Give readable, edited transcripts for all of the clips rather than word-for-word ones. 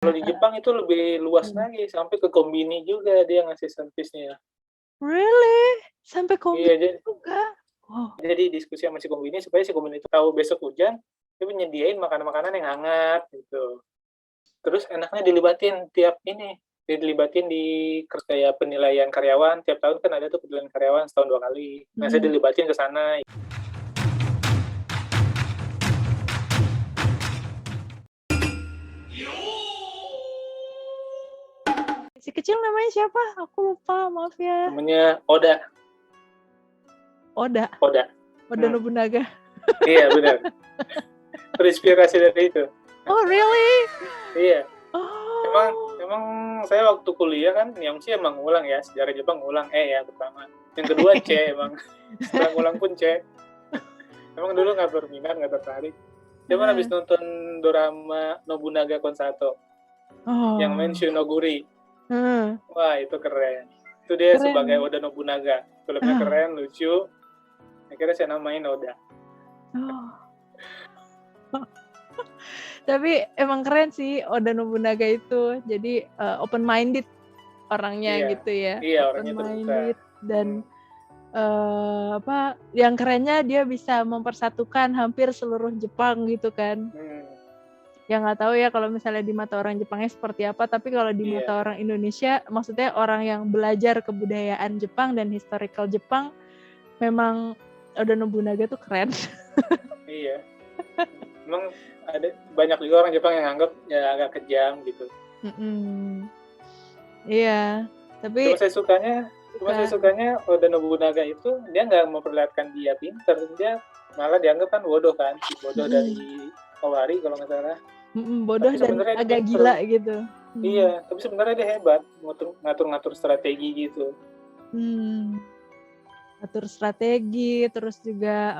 Kalau di Jepang itu lebih luas lagi, sampai ke kombini juga dia ngasih servisnya. Really? Sampai Iya, kombini juga? Wow. jadi diskusi sama si kombini supaya si kombini itu tahu besok hujan, dia nyediain makanan-makanan yang hangat gitu. Terus enaknya dilibatin di kayak penilaian karyawan, tiap tahun kan ada tuh penilaian karyawan setahun 2 kali. Nah, saya dilibatin ke sana. Si kecil namanya siapa? Aku lupa, maaf ya. Namanya Oda. Oda Nobunaga. Iya, benar. Terinspirasi dari itu. Oh, really? Iya. Oh. Emang saya waktu kuliah kan, yang sih emang ngulang ya, sejarah Jepang ngulang ya pertama. Yang kedua C emang. Setelah ngulang pun C. Emang dulu nggak berminat, nggak tertarik. Cuman habis nonton drama Nobunaga Konsato, yang main Shunoguri. Wah, itu keren. Itu dia sebagai Oda Nobunaga. Filmnya keren, lucu. Akhirnya saya namain Oda. Tapi emang keren sih Oda Nobunaga itu. Jadi open minded orangnya gitu ya. Iya, open orangnya minded terbuka. Dan yang kerennya dia bisa mempersatukan hampir seluruh Jepang gitu kan. Ya nggak tahu ya kalau misalnya di mata orang Jepangnya seperti apa, tapi kalau di mata orang Indonesia, maksudnya orang yang belajar kebudayaan Jepang dan historical Jepang, memang Oda Nobunaga tuh keren. Iya. Emang ada banyak juga orang Jepang yang anggap ya agak kejam gitu. Iya, tapi Cuma saya sukanya Oda Nobunaga itu dia nggak memperlihatkan dia pinter, dia malah dianggap kan bodoh kan, si bodoh dari Owari kalau nggak salah. Bodoh dan agak gila gitu. Iya, tapi sebenarnya dia hebat ngatur-ngatur strategi gitu. Ngatur strategi, terus juga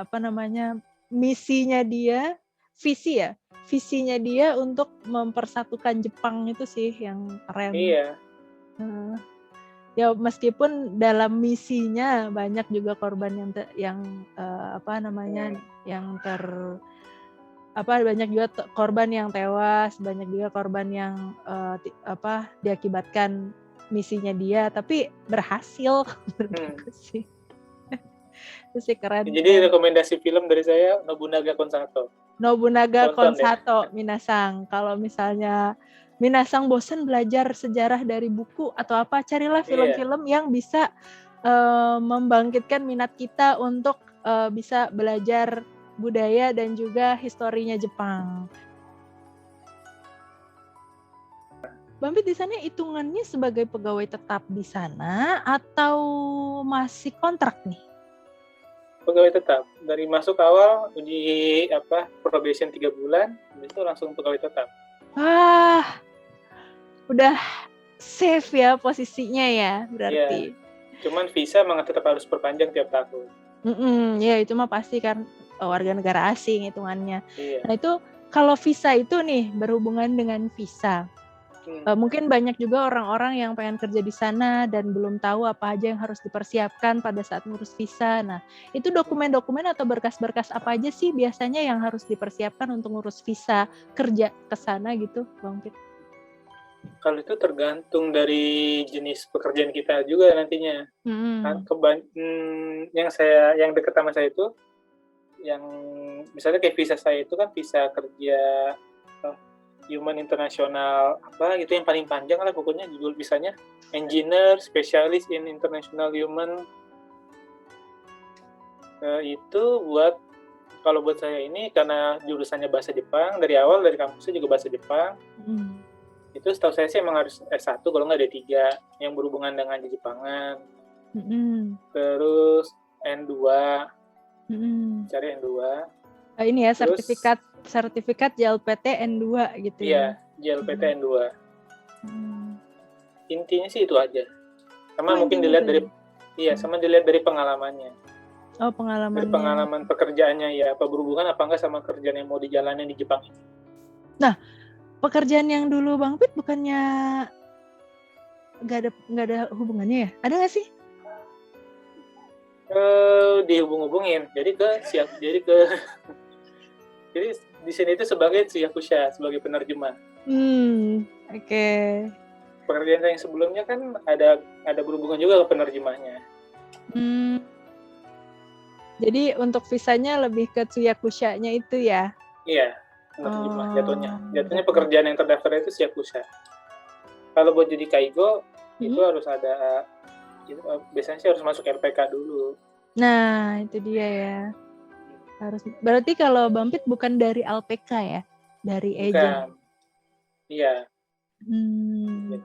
misinya dia, visinya dia untuk mempersatukan Jepang itu sih yang keren. Iya. Ya meskipun dalam misinya banyak juga korban banyak juga korban yang tewas, banyak juga korban yang diakibatkan misinya dia, tapi berhasil menurutku sih. Itu sih keren. Jadi rekomendasi film dari saya Nobunaga Konsato. Minasang. Kalau misalnya Minasang bosan belajar sejarah dari buku atau apa, carilah film-film yang bisa membangkitkan minat kita untuk bisa belajar budaya dan juga historinya Jepang. Bambit di sana hitungannya sebagai pegawai tetap di sana atau masih kontrak nih? Pegawai tetap. Dari masuk awal di probation 3 bulan, habis itu langsung pegawai tetap. Udah safe ya posisinya ya berarti. Iya. Cuman visa memang tetap harus perpanjang tiap tahun. Ya itu mah pasti kan warga negara asing hitungannya. Iya. Nah itu kalau visa itu nih berhubungan dengan visa. Mungkin banyak juga orang-orang yang pengen kerja di sana dan belum tahu apa aja yang harus dipersiapkan pada saat ngurus visa. Nah, itu dokumen-dokumen atau berkas-berkas apa aja sih biasanya yang harus dipersiapkan untuk ngurus visa kerja ke sana gitu, Bang Pit? Kalau itu tergantung dari jenis pekerjaan kita juga nantinya. Yang dekat sama saya itu, yang misalnya kayak visa saya itu kan visa kerja Human International gitu yang paling panjang lah pokoknya judul visanya Engineer Specialist in International Human. Itu kalau buat saya ini karena jurusannya bahasa Jepang, dari awal dari kampusnya juga bahasa Jepang. Itu setahu saya sih emang harus S1 kalau nggak D3 yang berhubungan dengan Jepangan. Terus N2. Cari N2. Ini ya sertifikat JLPT N2 gitu ya. Iya, JLPT N2. Intinya sih itu aja. Sama mungkin dilihat dari pengalamannya. Pengalamannya. Dari pengalaman pekerjaannya ya, apa berhubungan apa enggak sama kerjaan yang mau dijalani di Jepang ini. Nah, pekerjaan yang dulu Bang Pit bukannya nggak ada hubungannya ya? Ada nggak sih? Dihubung-hubungin. Jadi di sini itu sebagai Tsuyakusha, sebagai penerjemah. Oke. Pekerjaan saya yang sebelumnya kan ada berhubungan juga ke penerjemahnya. Hmm. Jadi untuk visanya lebih ke Tsuyakusha-nya itu ya? Iya, penerjemah jatuhnya. Oh, Jatuhnya gitu. pekerjaan yang terdaftar itu Syakusha. Kalau buat jadi kaigo itu Hmm. harus ada biasanya sih harus masuk LPK dulu. Nah, itu dia ya. Harus. Berarti kalau Bampit bukan dari LPK ya? Dari agent. Bukan. Iya. Hmm.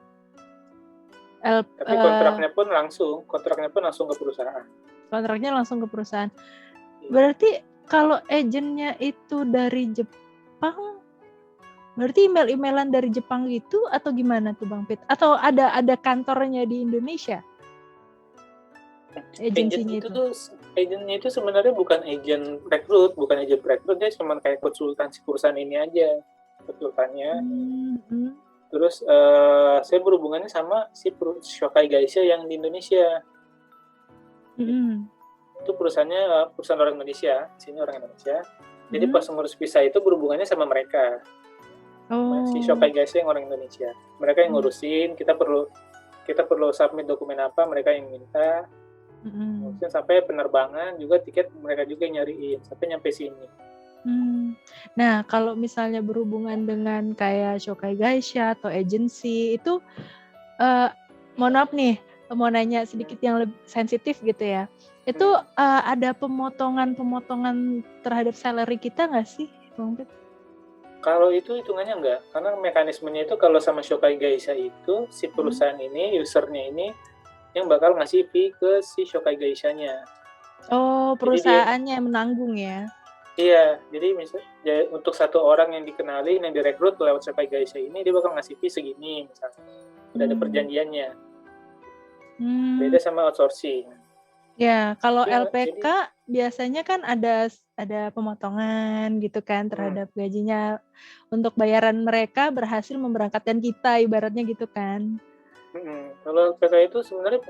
Tapi kontraknya pun langsung ke perusahaan. Kontraknya langsung ke perusahaan. Berarti kalau agentnya itu dari Jepang, berarti email-emailan dari Jepang gitu atau gimana tuh Bang Pit? Atau ada kantornya di Indonesia? Agensinya itu? Agentnya itu sebenarnya bukan agent rekrut, dia cuma kayak konsultansi perusahaan ini aja konsultannya. Terus saya berhubungannya sama si Shokai Gaisha yang di Indonesia. Itu perusahaannya perusahaan orang Indonesia, sini orang Indonesia. Jadi pas ngurus visa itu berhubungannya sama mereka. Si Shokai Gaisha yang orang Indonesia. Mereka yang ngurusin, kita perlu submit dokumen apa, mereka yang minta. Mungkin sampai penerbangan juga tiket mereka juga yang nyariin sampai nyampe sini. Nah, kalau misalnya berhubungan dengan kayak Shokai Gaisha atau agensi itu, mohon maaf nih, mau nanya sedikit yang lebih sensitif gitu ya. Itu ada pemotongan terhadap salary kita nggak sih, Bang Pit? Kalau itu hitungannya enggak, karena mekanismenya itu kalau sama Shokai Gaisha itu si perusahaan ini, usernya ini yang bakal ngasih fee ke si Shokai Gaisha-nya. Oh, perusahaannya yang menanggung ya? Iya, jadi misalnya untuk satu orang yang dikenalin, yang direkrut lewat Shokai Gaisha ini, dia bakal ngasih fee segini misalnya. Udah ada perjanjiannya. Beda sama outsourcing. Ya, kalau LPK biasanya kan ada pemotongan gitu kan terhadap gajinya untuk bayaran mereka berhasil memberangkatkan kita, ibaratnya gitu kan. Kalau LPK itu sebenarnya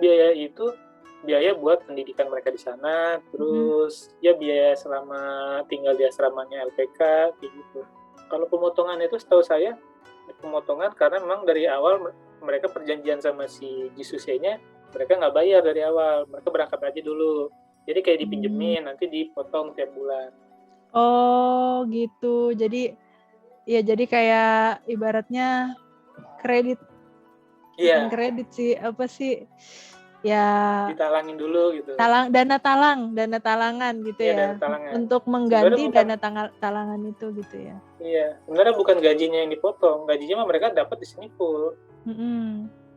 biaya buat pendidikan mereka di sana, terus ya biaya selama tinggal di asramanya LPK kayak gitu. Kalau pemotongan itu setahu saya pemotongan karena memang dari awal mereka perjanjian sama si Jisusei-nya, mereka nggak bayar dari awal, mereka berangkat aja dulu. Jadi kayak dipinjemin, nanti dipotong tiap bulan. Oh gitu, jadi kayak ibaratnya kredit. Bukan kredit sih, apa sih? Ya ditalangin dulu gitu. Dana talangan gitu ya. Untuk mengganti dana talangan itu gitu ya. Iya, sebenarnya bukan gajinya yang dipotong, gajinya mah mereka dapat di sini full.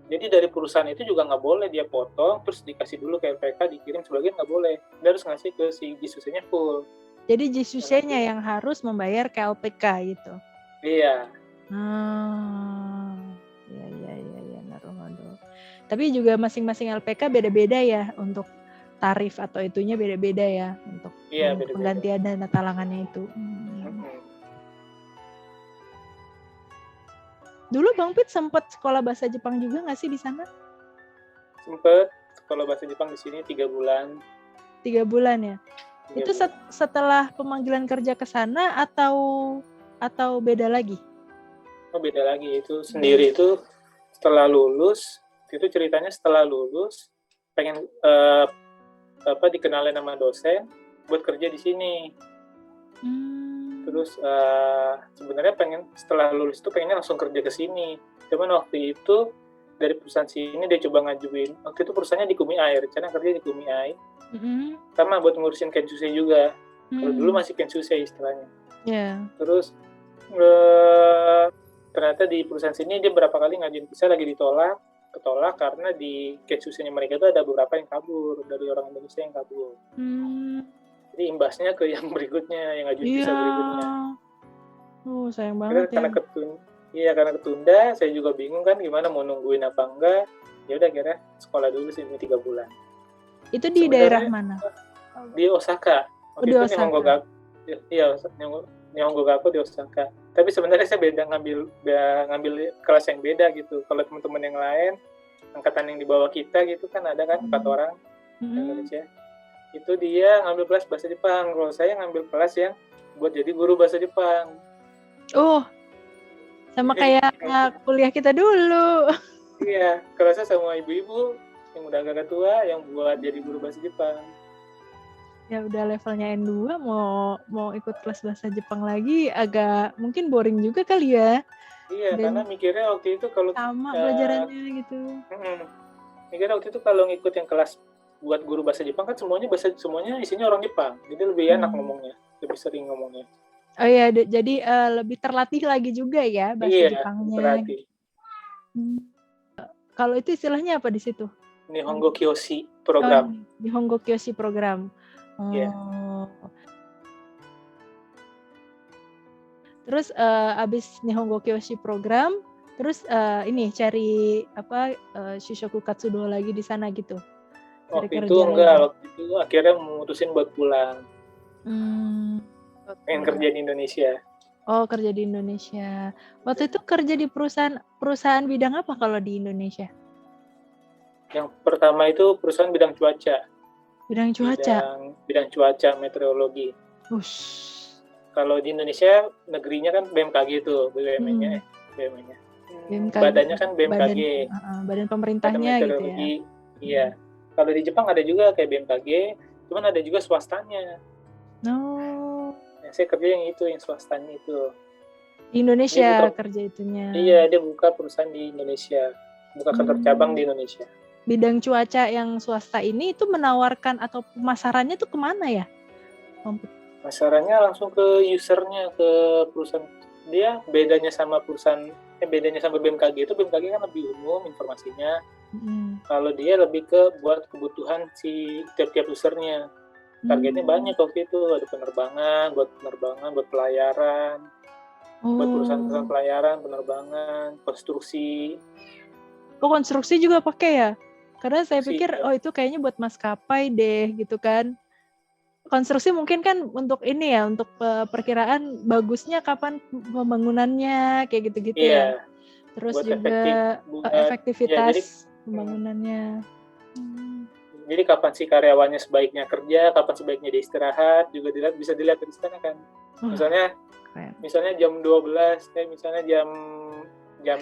Jadi dari perusahaan itu juga nggak boleh dia potong, terus dikasih dulu ke LPK, dikirim sebagian nggak boleh. Dia harus ngasih ke si Jisusei-nya full. Jadi Jisusei-nya yang harus membayar ke LPK gitu? Iya. Iya, naruhodo. Tapi juga masing-masing LPK beda-beda ya untuk tarif atau itunya beda-beda ya untuk penggantian dana talangannya itu. Dulu Bang Pit sempat sekolah bahasa Jepang juga nggak sih di sana? Sempat sekolah bahasa Jepang di sini 3 bulan. 3 bulan ya? Itu setelah pemanggilan kerja ke sana atau beda lagi? Oh, beda lagi. Itu sendiri itu setelah lulus, itu ceritanya setelah lulus pengen dikenalin sama dosen buat kerja di sini. Terus sebenarnya setelah lulus itu pengennya langsung kerja ke sini. Cuman waktu itu dari perusahaan sini dia coba ngajuin. Waktu itu perusahaannya di Kumiai, rencana kerja di Kumiai. Sama buat ngurusin Kensusei juga. Kalau dulu masih Kensusei istilahnya. Terus ternyata di perusahaan sini dia berapa kali ngajuin visa lagi ketolak karena di Kensusei-nya mereka itu ada beberapa yang kabur, dari orang Indonesia yang kabur. Jadi imbasnya ke yang berikutnya, yang ngajuin visa berikutnya. Sayang banget ya. Karena ketunda, saya juga bingung kan gimana mau nungguin apa enggak. Ya udah kira sekolah dulu sih 3 bulan. Itu di daerah mana? Di Osaka. Di Osaka. Iya, Nihongo Gakko di Osaka. Tapi sebenarnya saya ngambil kelas yang beda gitu. Kalau teman-teman yang lain, angkatan yang di bawah kita gitu kan ada kan 4 orang Indonesia. Itu dia ngambil kelas bahasa Jepang. Kalau saya ngambil kelas yang buat jadi guru bahasa Jepang. Sama kayak kuliah kita dulu. Iya, kerasa sama ibu-ibu yang udah agak tua yang buat jadi guru bahasa Jepang. Ya udah levelnya N2 mau ikut kelas bahasa Jepang lagi agak mungkin boring juga kali ya. Iya, Dan karena mikirnya waktu itu kalau sama pelajarannya gitu. mikirnya waktu itu kalau ngikut yang kelas buat guru bahasa Jepang kan semuanya isinya orang Jepang, jadi lebih enak ngomongnya, lebih sering ngomongnya. Oh iya, jadi lebih terlatih lagi juga ya bahasa Iya, Jepangnya. berarti. Kalau itu istilahnya apa di situ? Nihongo Kyoshi program. Nihongo Kyoshi program. Iya. Terus abis Nihongo Kyoshi program, terus ini cari Shushoku Katsudo lagi di sana gitu. Waktu itu enggak, waktu itu akhirnya memutusin buat pulang. Pengen kerja di Indonesia. Oh, kerja di Indonesia. Waktu itu kerja di perusahaan bidang apa kalau di Indonesia? Yang pertama itu perusahaan bidang cuaca. Bidang cuaca? Bidang cuaca, meteorologi. Kalau di Indonesia, negerinya kan BMKG itu, BUMN-nya. Badannya kan BMKG. Badan pemerintahnya gitu ya? Iya. Kalau di Jepang ada juga kayak BMKG, cuman ada juga swastanya. Saya kerja yang swastanya itu. Di Indonesia kerja itunya? Iya, dia buka perusahaan di Indonesia. Buka kantor cabang di Indonesia. Bidang cuaca yang swasta ini itu menawarkan atau pemasarannya tuh kemana ya? Pemasarannya langsung ke usernya, ke perusahaan. Dia bedanya sama BMKG itu, BMKG kan lebih umum informasinya. Kalau dia lebih ke buat kebutuhan si tiap-tiap usernya. Targetnya banyak waktu itu, ada penerbangan, buat pelayaran, buat perusahaan pelayaran, penerbangan, konstruksi. Oh, konstruksi juga pakai ya? Karena saya pikir itu kayaknya buat maskapai deh gitu kan. Konstruksi mungkin kan untuk ini ya, untuk perkiraan bagusnya kapan pembangunannya kayak gitu-gitu ya. Terus juga efektivitas pembangunannya. Jadi kapan sih karyawannya sebaiknya kerja, kapan sebaiknya dia istirahat, juga bisa dilihat dari sana kan. Misalnya jam 12, misalnya jam 3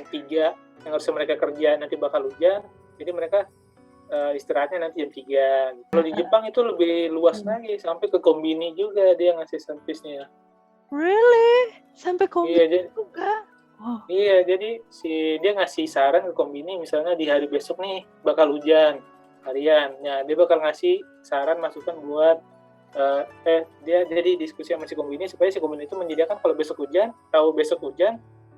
yang harusnya mereka kerja nanti bakal hujan, jadi mereka istirahatnya nanti jam 3. Kalau di Jepang itu lebih luas lagi, sampai ke kombini juga dia ngasih servisnya. Really? Sampai kombini juga? Iya, jadi dia ngasih saran ke kombini, misalnya di hari besok nih bakal hujan harian. Nah, dia bakal ngasih saran masukan buat dia jadi diskusi sama si kombini supaya si kombini itu menyediakan kalau besok hujan,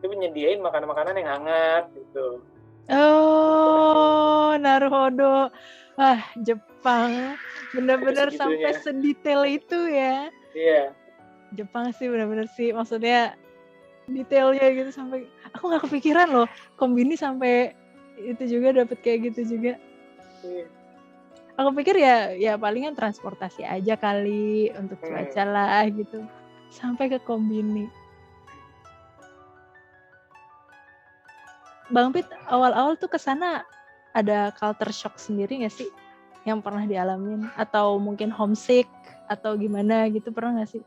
dia menyediain makanan-makanan yang hangat gitu. Oh, naruhodo. Wah, Jepang benar-benar sampai sedetail itu ya. Iya. Jepang sih benar-benar sih, maksudnya detailnya gitu sampai aku nggak kepikiran loh kombini sampai itu juga dapat kayak gitu juga. Aku pikir ya palingan transportasi aja kali untuk cuaca lah gitu, sampai ke kombini. Bang Pit, awal-awal tuh kesana ada culture shock sendiri nggak sih yang pernah dialamin? Atau mungkin homesick atau gimana gitu, pernah nggak sih?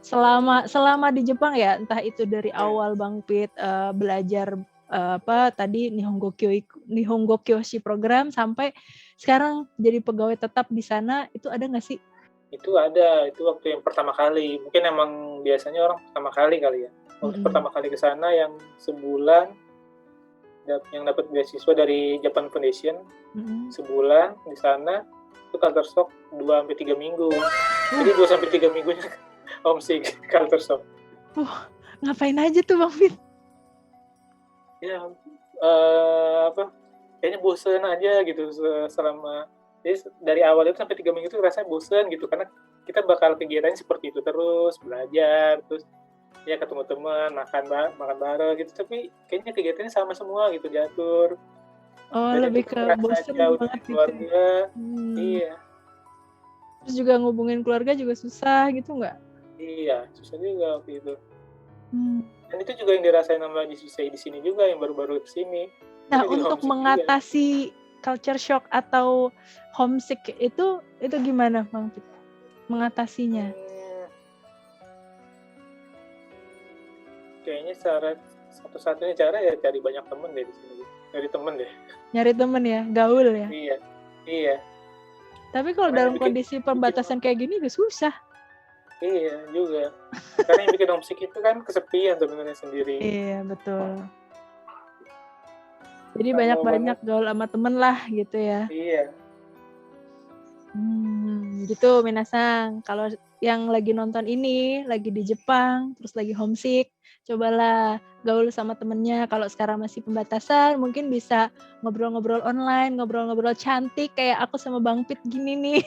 Selama di Jepang ya, entah itu dari awal Bang Pit belajar tadi Nihongo Kyoshi program sampai sekarang jadi pegawai tetap di sana, itu ada nggak sih? Itu ada, itu waktu yang pertama kali. Mungkin emang biasanya orang pertama kali ya. Waktu pertama kali ke sana yang sebulan yang dapat beasiswa dari Japan Foundation, sebulan di sana itu culture shock 2-3 minggu. Jadi 2-3 minggunya homesick, culture shock. Ngapain aja tuh Bang Fit? Ya, kayaknya bosen aja gitu selama. Jadi dari awal itu sampai 3 minggu itu rasanya bosen gitu, karena kita bakal kegiatannya seperti itu terus, belajar, terus ya ketemu teman, makan bareng gitu, tapi kayaknya kegiatannya sama semua gitu, diatur. Lebih ke bosen banget keluarga. Iya. Terus juga ngubungin keluarga juga susah gitu nggak? Iya, susah juga waktu itu. Dan itu juga yang dirasain sama Jiswisei di sini juga, yang baru-baru kesini. Nah, untuk mengatasi culture shock atau homesick itu gimana Bang Pit? Mengatasinya? Kayaknya satu-satunya cara ya cari banyak temen deh di sini. Cari temen deh. Nyari temen ya, gaul ya. Iya. Iya. Tapi kalau Karena yang dalam bikin kondisi pembatasan kayak gini udah susah. iya juga. Karena yang bikin homesick itu kan kesepian sebenarnya sendiri. Iya, betul. Jadi Kalau banyak-banyak gaul sama temen lah gitu ya. Iya. Gitu Minasang. Kalau yang lagi nonton ini, lagi di Jepang, terus lagi homesick, cobalah gaul sama temennya. Kalau sekarang masih pembatasan, mungkin bisa ngobrol-ngobrol online, ngobrol-ngobrol cantik kayak aku sama Bang Pit gini nih.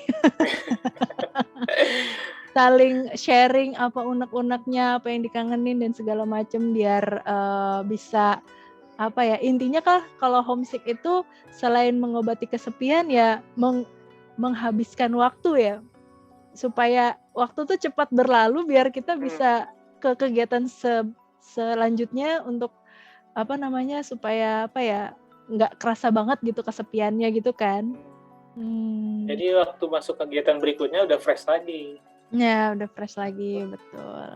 Saling sharing apa unek-uneknya, apa yang dikangenin dan segala macem biar bisa apa ya, intinya kalau homesick itu selain mengobati kesepian ya menghabiskan waktu ya, supaya waktu tuh cepat berlalu biar kita bisa ke kegiatan selanjutnya untuk apa namanya, supaya apa ya, nggak kerasa banget gitu kesepiannya gitu kan. Jadi waktu masuk kegiatan berikutnya udah fresh lagi. Ya udah fresh lagi, betul.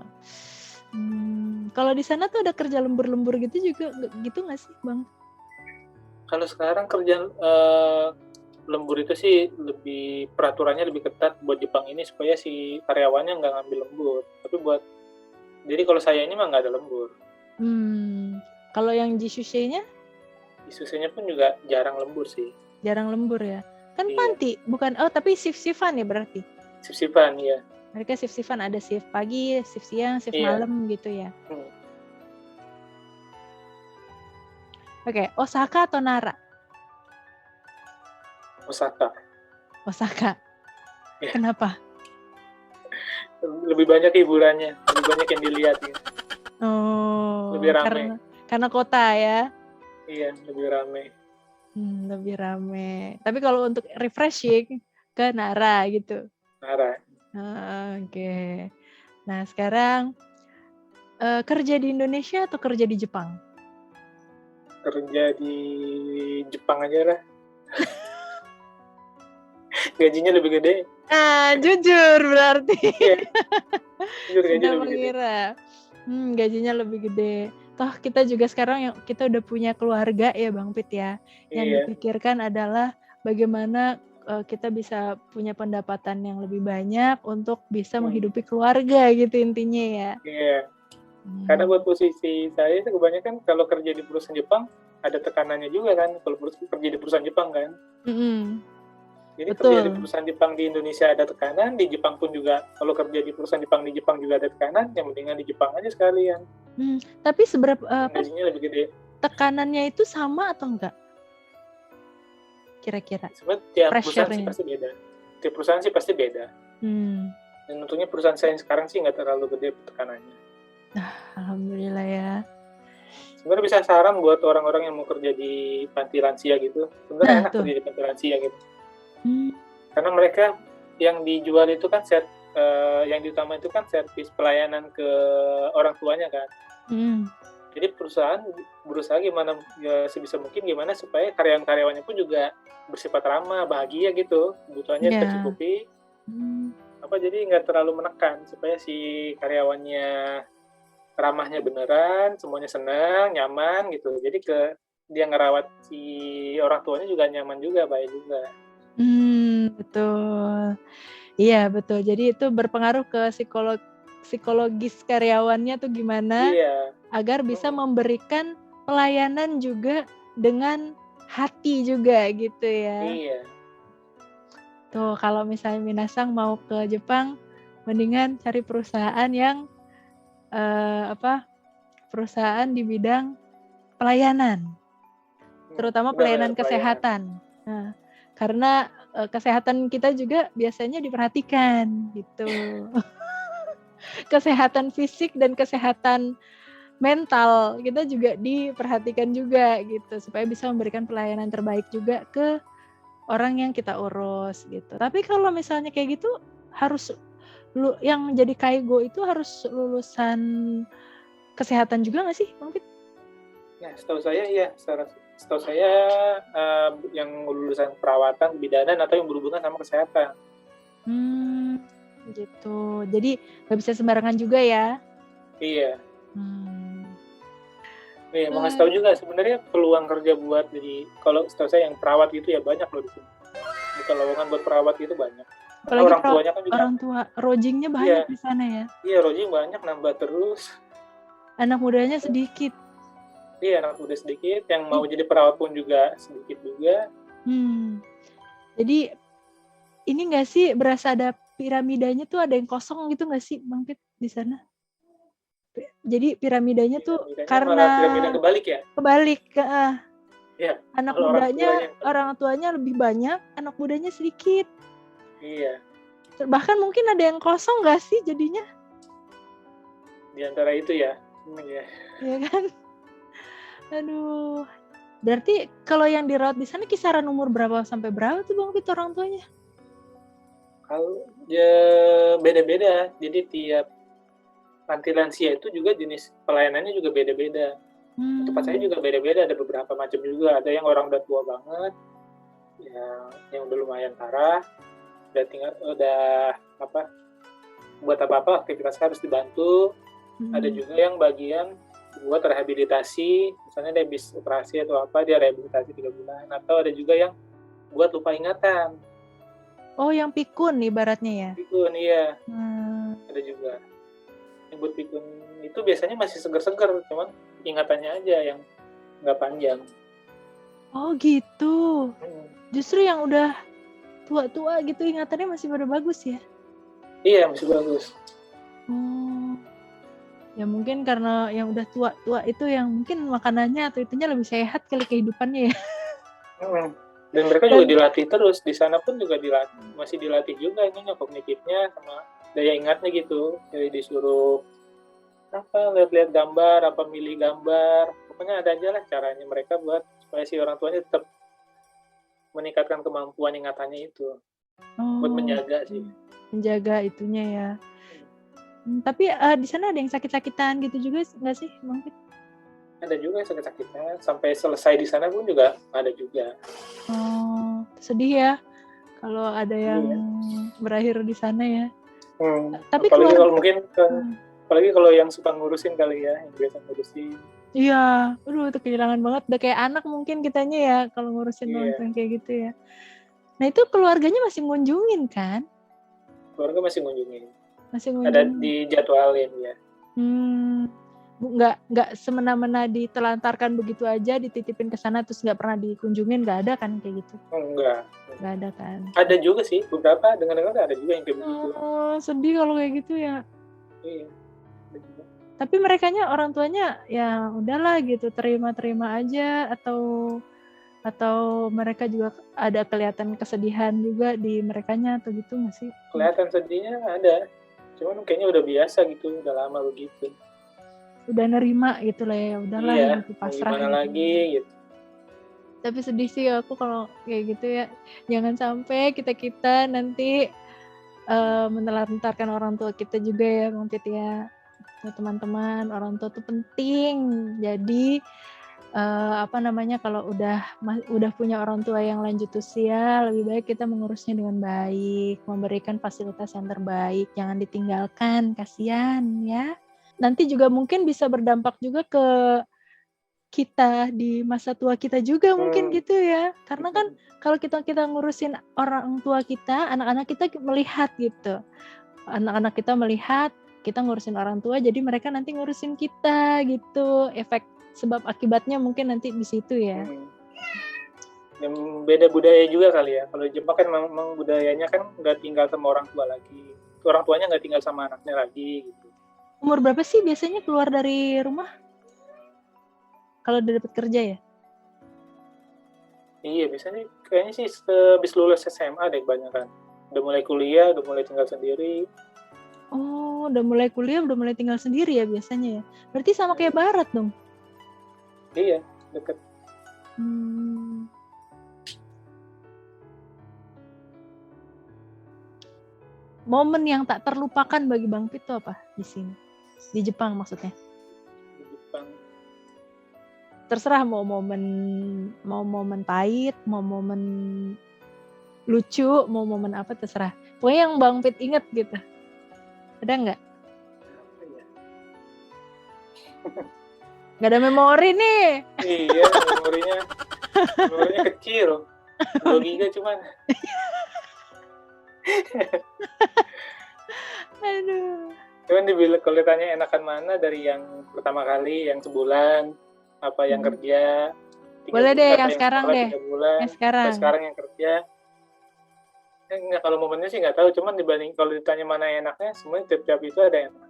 Kalau di sana tuh ada kerja lembur-lembur gitu juga gitu nggak sih Bang? Kalau sekarang kerja lembur itu sih lebih peraturannya lebih ketat buat Jepang ini supaya si karyawannya nggak ngambil lembur. Tapi jadi kalau saya ini mah nggak ada lembur. Kalau yang Jisushei-nya? Jisushei-nya pun juga jarang lembur sih. Jarang lembur ya? Kan Iya. panti, bukan? Oh tapi shift-shiftan ya berarti? Shift-shiftan ya. Mereka shift-shiftan, ada shift pagi, shift siang, shift malam gitu ya? Oke, Osaka atau Nara? Osaka. Ya. Kenapa? Lebih banyak hiburannya, lebih banyak yang dilihat ya. Oh, lebih ramai. Karena kota ya? Iya, lebih ramai. Lebih ramai. Tapi kalau untuk refreshing ke Nara gitu. Nara. Oke. Nah sekarang kerja di Indonesia atau kerja di Jepang? Kerja di Jepang aja lah. Gajinya lebih gede. Jujur berarti. Iya. Jujur gajinya lebih mengira. Gajinya lebih gede. Toh kita juga sekarang kita udah punya keluarga ya Bang Pit ya. Yang dipikirkan adalah bagaimana kita bisa punya pendapatan yang lebih banyak untuk bisa menghidupi keluarga gitu intinya ya. Iya. Karena buat posisi saya itu kebanyakan kalau kerja di perusahaan Jepang ada tekanannya juga kan kalau kerja di perusahaan Jepang kan. Jadi betul. Kerja di perusahaan Jepang di Indonesia ada tekanan, di Jepang pun juga kalau kerja di perusahaan Jepang di Jepang juga ada tekanan, yang mendingan di Jepang aja sekalian. Tapi seberapa gajinya lebih gede. Tekanannya itu sama atau enggak? Kira-kira. Sebenarnya tiap perusahaan sih pasti beda. Tiap perusahaan sih pasti beda. Dan untungnya perusahaan saya sekarang sih nggak terlalu gede tekanannya. Alhamdulillah ya. Sebenarnya bisa saran buat orang-orang yang mau kerja di panti lansia gitu. Sebenarnya enak kerja di panti lansia gitu. Karena mereka yang dijual itu kan yang diutama itu kan servis pelayanan ke orang tuanya kan. Jadi perusahaan berusaha gimana ya sebisa mungkin gimana supaya karyawan-karyawannya pun juga bersifat ramah, bahagia gitu, kebutuhannya tercukupi. Jadi nggak terlalu menekan supaya si karyawannya ramahnya beneran, semuanya senang, nyaman gitu. Jadi dia ngerawat si orang tuanya juga nyaman juga, baik juga. Betul. Iya betul. Jadi itu berpengaruh ke psikologis karyawannya tuh gimana agar bisa memberikan pelayanan juga dengan hati juga gitu ya. Iya. Tuh kalau misalnya Minasang mau ke Jepang, mendingan cari perusahaan yang perusahaan di bidang pelayanan, terutama pelayanan kesehatan. Nah, karena kesehatan kita juga biasanya diperhatikan gitu. Kesehatan fisik dan kesehatan mental kita juga diperhatikan juga gitu supaya bisa memberikan pelayanan terbaik juga ke orang yang kita urus gitu. Tapi kalau misalnya kayak gitu harus yang jadi kaigo itu harus lulusan kesehatan juga nggak sih, Bang Pit? Ya, setahu saya iya. Setahu saya yang lulusan perawatan, bidanan atau yang berhubungan sama kesehatan. Gitu. Jadi nggak bisa sembarangan juga ya? Iya. Nih, mau ngasih tahu juga sebenarnya peluang kerja buat jadi kalau setahu saya yang perawat gitu ya banyak loh di sini. Bukan lowongan buat perawat itu banyak. Karena Apalagi orang tuanya kan juga orang tua, rojingnya iya, banyak di sana ya. iya rojing banyak nambah terus. Anak mudanya sedikit. Iya, anak muda sedikit, yang mau jadi perawat pun juga sedikit juga. Jadi ini nggak sih berasa ada piramidanya tuh ada yang kosong gitu nggak sih Bang Pit di sana? Jadi piramidanya tuh Piramidanya karena malah piramida kebalik ya? kebalik, Iya, anak kalau orang tuanya lebih banyak, anak mudanya sedikit. Iya, Bahkan mungkin ada yang kosong nggak sih jadinya? di antara itu ya. Iya. Iya kan? Aduh. Berarti kalau yang dirawat di sana kisaran umur berapa sampai berapa tuh Bang Pit orang tuanya? Kalau ya beda-beda, jadi tiap panti lansia itu juga jenis pelayanannya juga beda-beda. Tempat saya juga beda-beda, ada beberapa macam juga. Ada yang orang udah tua banget, yang udah lumayan parah, udah buat apa-apa aktivitasnya harus dibantu. Ada juga yang bagian buat rehabilitasi, misalnya dia habis operasi atau apa, dia rehabilitasi 3 bulan. Atau ada juga yang buat lupa ingatan. Oh, yang pikun ibaratnya ya? Pikun, iya. Ada juga. Yang buat pikun itu biasanya masih seger-seger, cuman ingatannya aja yang nggak panjang. Oh gitu. Justru yang udah tua-tua gitu ingatannya masih pada bagus ya? Iya, masih bagus. Ya mungkin karena yang udah tua-tua itu yang mungkin makanannya atau itunya lebih sehat kali kehidupannya ya. Dan mereka juga dilatih terus, di sana pun juga masih dilatih juga ininya kognitifnya sama daya ingatnya gitu. Jadi disuruh lihat-lihat gambar, milih gambar, pokoknya ada aja lah caranya mereka buat supaya si orang tuanya tetap meningkatkan kemampuan ingatannya itu. Buat menjaga sih. Menjaga itunya ya. Tapi di sana ada yang sakit-sakitan gitu juga nggak sih Bang Pit? Ada juga yang sakit-sakitan, sampai selesai di sana pun juga ada juga. Oh, sedih ya kalau ada yang berakhir di sana ya. Tapi apalagi kalau yang suka ngurusin kali ya, yang biasa ngurusin. Iya, itu kehilangan banget. Udah kayak anak mungkin kitanya ya kalau ngurusin orang kayak gitu ya. Nah itu keluarganya masih ngunjungin kan? Keluarga masih ngunjungin. Masih ngunjungin. Ada dijadwalin ya. Nggak semena-mena ditelantarkan begitu aja, dititipin ke sana terus nggak pernah dikunjungin, nggak ada kan kayak gitu? Enggak ada kan? Ada juga sih, beberapa dengar-dengar ada juga yang kayak begitu. Sedih kalau kayak gitu ya. Iya. Tapi merekanya orang tuanya ya udahlah gitu, terima-terima aja atau mereka juga ada kelihatan kesedihan juga di merekanya atau gitu nggak sih? Kelihatan sedihnya ada, cuman kayaknya udah biasa gitu, udah lama begitu. Udah nerima gitu lah ya, udahlah gitu, pasrah. Gimana gitu. Lagi gitu. Tapi sedih sih aku kalau kayak gitu ya. Jangan sampai kita nanti menelantarkan orang tua kita juga ya Bang Pit ya. Teman-teman, orang tua tuh penting. Jadi kalau udah punya orang tua yang lanjut usia, lebih baik kita mengurusnya dengan baik, memberikan fasilitas yang terbaik, jangan ditinggalkan, kasihan ya. Nanti juga mungkin bisa berdampak juga ke kita di masa tua kita juga mungkin gitu ya. Karena kan kalau kita ngurusin orang tua kita, anak-anak kita melihat gitu. Anak-anak kita melihat kita ngurusin orang tua, jadi mereka nanti ngurusin kita gitu. Efek sebab akibatnya mungkin nanti di situ ya. Yang beda budaya juga kali ya. Kalau Jepang kan memang budayanya kan nggak tinggal sama orang tua lagi. Orang tuanya nggak tinggal sama anaknya lagi gitu. Umur berapa sih biasanya keluar dari rumah? Kalau udah dapat kerja ya? Iya, biasanya kayaknya sih habis lulus SMA deh kebanyakan. Udah mulai kuliah, udah mulai tinggal sendiri. Oh, udah mulai kuliah, udah mulai tinggal sendiri ya biasanya ya? Berarti sama kayak Barat dong? Iya, deket. Momen yang tak terlupakan bagi Bang Pit itu apa di sini? Di Jepang maksudnya? Di Jepang. Terserah mau momen pahit, mau momen lucu, mau momen apa terserah. Pokoknya yang Bang Pit inget gitu. Ada nggak? Nggak ada memori nih. Iya, memorinya kecil. 2 giga cuman. Aduh. Cuman kalau ditanya enakan mana dari yang pertama kali, yang sebulan, apa yang kerja, 3 Boleh deh bulan, apa yang yang sekarang sekolah deh. 3 bulan, Yang sekarang. atau sekarang yang kerja. Enggak, kalau momennya sih nggak tahu, cuman dibanding kalau ditanya mana enaknya, semuanya tiap-tiap itu ada enaknya.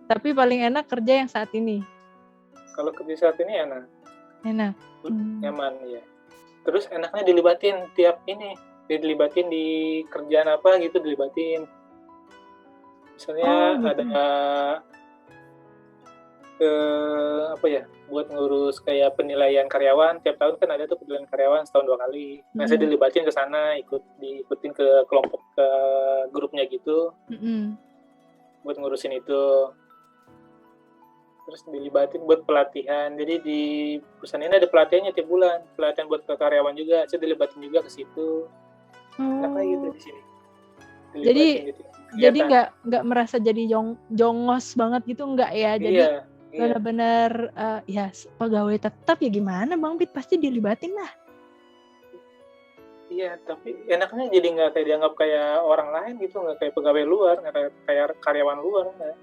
Tapi paling enak kerja yang saat ini. Kalau kerja saat ini enak. Enak. Nyaman ya. Terus enaknya dilibatin dilibatin di kerjaan apa gitu, dilibatin. Misalnya gitu. ada apa ya, buat ngurus kayak penilaian karyawan, tiap tahun kan ada tuh penilaian karyawan setahun 2 kali. Nah, saya dilibatin ke sana, diikutin ke kelompok, ke grupnya gitu, buat ngurusin itu. Terus dilibatin buat pelatihan. Jadi di perusahaan ini ada pelatihannya tiap bulan, pelatihan buat ke karyawan juga. Saya dilibatin juga ke situ. Kenapa gitu di sini? Jadi nggak merasa jadi jongos banget gitu, nggak ya? Jadi benar-benar ya pegawai tetap ya, gimana Bang Pit, pasti dilibatin lah. Iya, tapi enaknya jadi nggak kayak dianggap kayak orang lain gitu, nggak kayak pegawai luar, nggak kayak karyawan luar, nggak.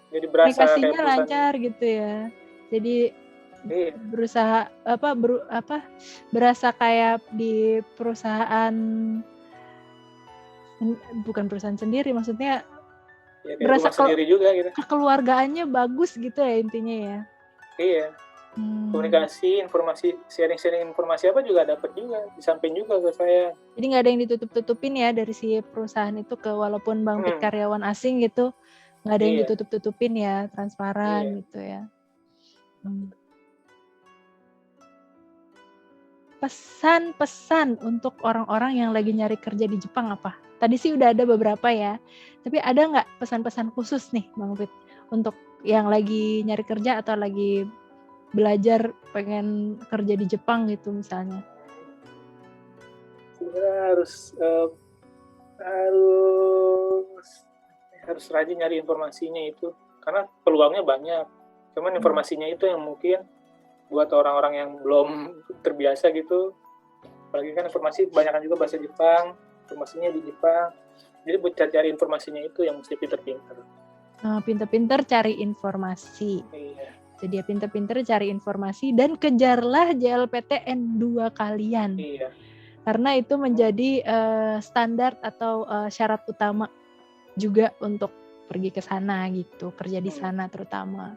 Jadi berasa komunikasinya kayak lancar gitu ya. Jadi berusaha berasa kayak di perusahaan, bukan perusahaan sendiri, maksudnya ya, berasa sendiri juga gitu. Kekeluargaannya bagus gitu ya intinya ya. Iya. Komunikasi, informasi, sharing informasi apa juga dapat juga, disampaikan juga ke saya. Jadi nggak ada yang ditutup-tutupin ya dari si perusahaan itu, ke walaupun Bang Pit karyawan asing gitu, nggak ada yang ditutup-tutupin ya, transparan gitu ya. Pesan-pesan untuk orang-orang yang lagi nyari kerja di Jepang apa? Tadi sih udah ada beberapa ya, tapi ada nggak pesan-pesan khusus nih Bang Pit untuk yang lagi nyari kerja atau lagi belajar pengen kerja di Jepang gitu misalnya? Sebenarnya harus rajin nyari informasinya itu, karena peluangnya banyak. Cuman informasinya itu yang mungkin buat orang-orang yang belum terbiasa gitu. Apalagi kan informasi kebanyakan juga bahasa Jepang, informasinya di Jepang. Jadi buat cari informasinya itu yang mesti pinter-pinter. Pinter-pinter cari informasi. Iya. Jadi ya pinter-pinter cari informasi dan kejarlah JLPTN 2 kalian. Iya. Karena itu menjadi standar atau syarat utama juga untuk pergi ke sana gitu, kerja di sana terutama.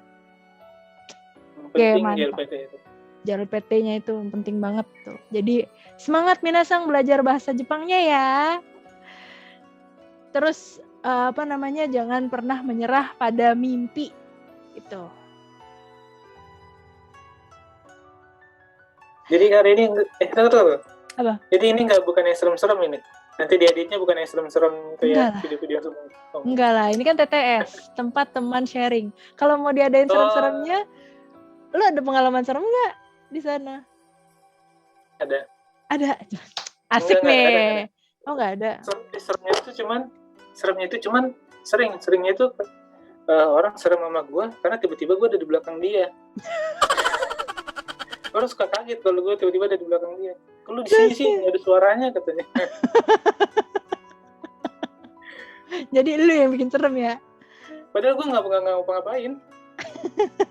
Penting JLPT itu. JLPT-nya itu penting banget tuh. Jadi semangat minasang belajar bahasa Jepangnya ya. Terus jangan pernah menyerah pada mimpi gitu. Jadi hari ini tunggu. Apa? Jadi ini bukan yang serem-serem ini. Nanti dieditnya bukan yang serem-serem kayak video-video sebelumnya. Enggak lah, ini kan TTS, tempat teman sharing. Kalau mau diadain serem-seremnya, lu ada pengalaman serem nggak di sana? Ada. Asik nih. Oh nggak ada. Seremnya itu cuman seringnya itu orang serem sama gue karena tiba-tiba gue ada di belakang dia. Orang suka kaget kalau gue tiba-tiba ada di belakang dia. Kalau di sini sih nggak ada suaranya katanya. Jadi lu yang bikin serem ya? Padahal gue nggak ngapa-ngapain.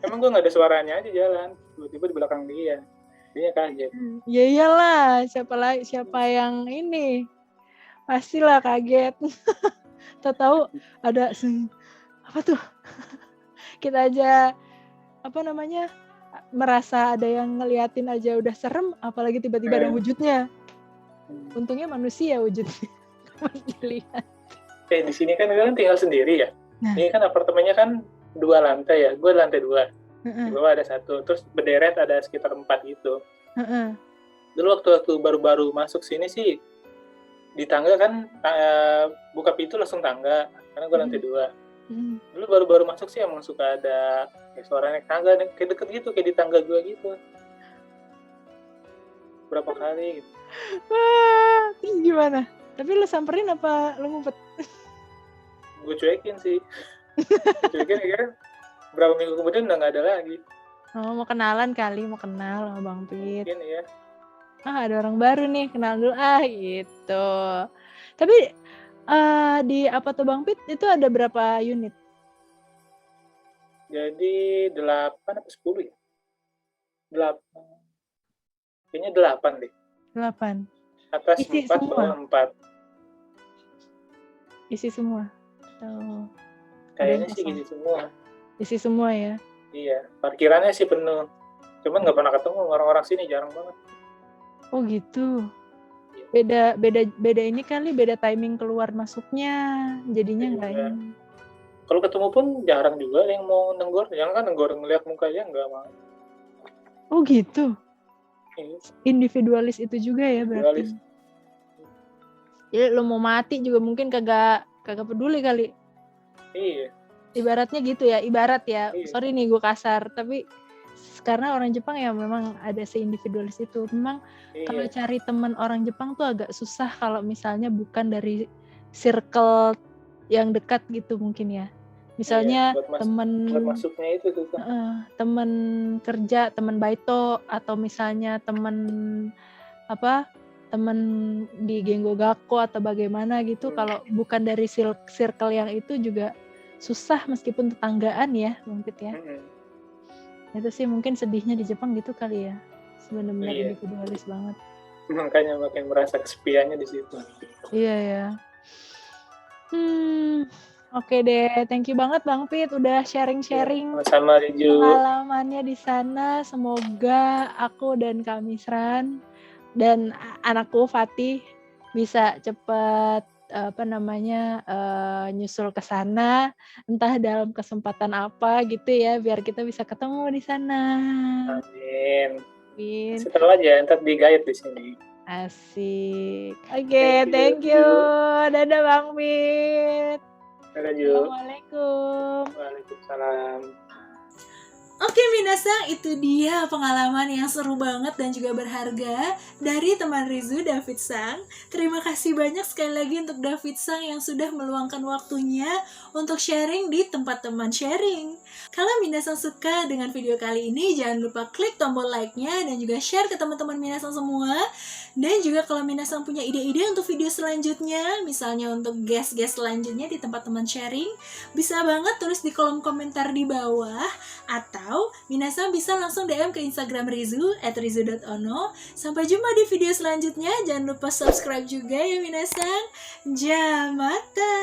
Emang gue nggak ada suaranya aja jalan. Tiba-tiba di belakang dia. Dia kaget. Ya iyalah, siapa yang ini? Pastilah kaget. Tahu ada apa tuh? Kita aja merasa ada yang ngeliatin aja udah serem, apalagi tiba-tiba ada wujudnya. Untungnya manusia wujudnya. Dilihat. Di sini kan kalian tinggal sendiri ya. Ini kan apartemennya kan 2 lantai ya. Gue lantai 2. Di bawah ada 1. Terus berderet ada sekitar 4 gitu. Dulu waktu baru-baru masuk sini sih di tangga kan buka pintu langsung tangga karena gue lantai 2. Dulu baru-baru masuk sih emang suka ada suara naik tangga kayak deket gitu, kayak di tangga gue gitu. Berapa kali gitu. Wah, terus gimana? Tapi lu samperin apa lu ngumpet? Gue cuekin sih. Kira-kira berapa minggu kemudian udah nggak ada lagi. Oh, mau kenalan kali, mau kenal sama Bang Pit. Mungkin ya. Ada orang baru nih, kenal dulu gitu. Tapi di apa tuh Bang Pit itu ada berapa unit? Jadi 8 atau 10 ya? 8. Kayaknya 8 deh. 8. Atas Isi 4, semua? bawah 4. Isi semua? Oh, Kayaknya yang sih kosong. gini semua. Isi semua ya? Iya, parkirannya sih penuh. Cuman nggak pernah ketemu orang-orang sini, jarang banget. Oh gitu. Iya. Beda ini kali, beda timing keluar masuknya, jadinya nggak Iya. ini. Kalau ketemu pun jarang juga yang mau nenggor. Yang kan nenggor ngeliat mukanya nggak mau. Oh gitu. Iya. Individualis itu juga ya Individualis. berarti. Jadi lo mau mati juga mungkin kagak peduli kali. Iya. Ibaratnya gitu ya, ibarat ya. Iya. Sorry nih gue kasar, tapi karena orang Jepang ya memang ada seindividualis itu. Memang kalau Iya. cari teman orang Jepang tuh agak susah kalau misalnya bukan dari circle yang dekat gitu mungkin ya. Misalnya Iya, buat masuknya itu tuh. temen kerja, temen baito, atau misalnya temen di Genggogakko atau bagaimana gitu. Kalau bukan dari circle yang itu juga susah meskipun tetanggaan ya Bang Pit ya. Itu sih mungkin sedihnya di Jepang gitu kali ya. Benar-benar individualis banget. Makanya makin merasa kesepiannya di situ. Iya ya. Oke deh, thank you banget Bang Pit udah sharing-sharing Sama pengalamannya di sana. Semoga aku dan Kak Misran dan anakku Fatih bisa cepet nyusul ke sana, entah dalam kesempatan apa gitu ya, biar kita bisa ketemu di sana. Amin. Kasih tahu aja, ntar di-guide di sini. Asik. Oke, thank you. Dadah Bang Pit. Dadah Ju. Assalamualaikum. Waalaikumsalam. Oke minasang, itu dia pengalaman yang seru banget dan juga berharga dari teman Rizu, David Sang. Terima kasih banyak sekali lagi untuk David Sang yang sudah meluangkan waktunya untuk sharing di tempat teman sharing. Kalau minasang suka dengan video kali ini, jangan lupa klik tombol like-nya dan juga share ke teman-teman minasang semua. Dan juga kalau minasang punya ide-ide untuk video selanjutnya, misalnya untuk guest-guest selanjutnya di tempat teman sharing, bisa banget tulis di kolom komentar di bawah, atau minasang bisa langsung DM ke Instagram Rizu @rizu.ono. Sampai jumpa di video selanjutnya. Jangan lupa subscribe juga ya minasang. Jamata.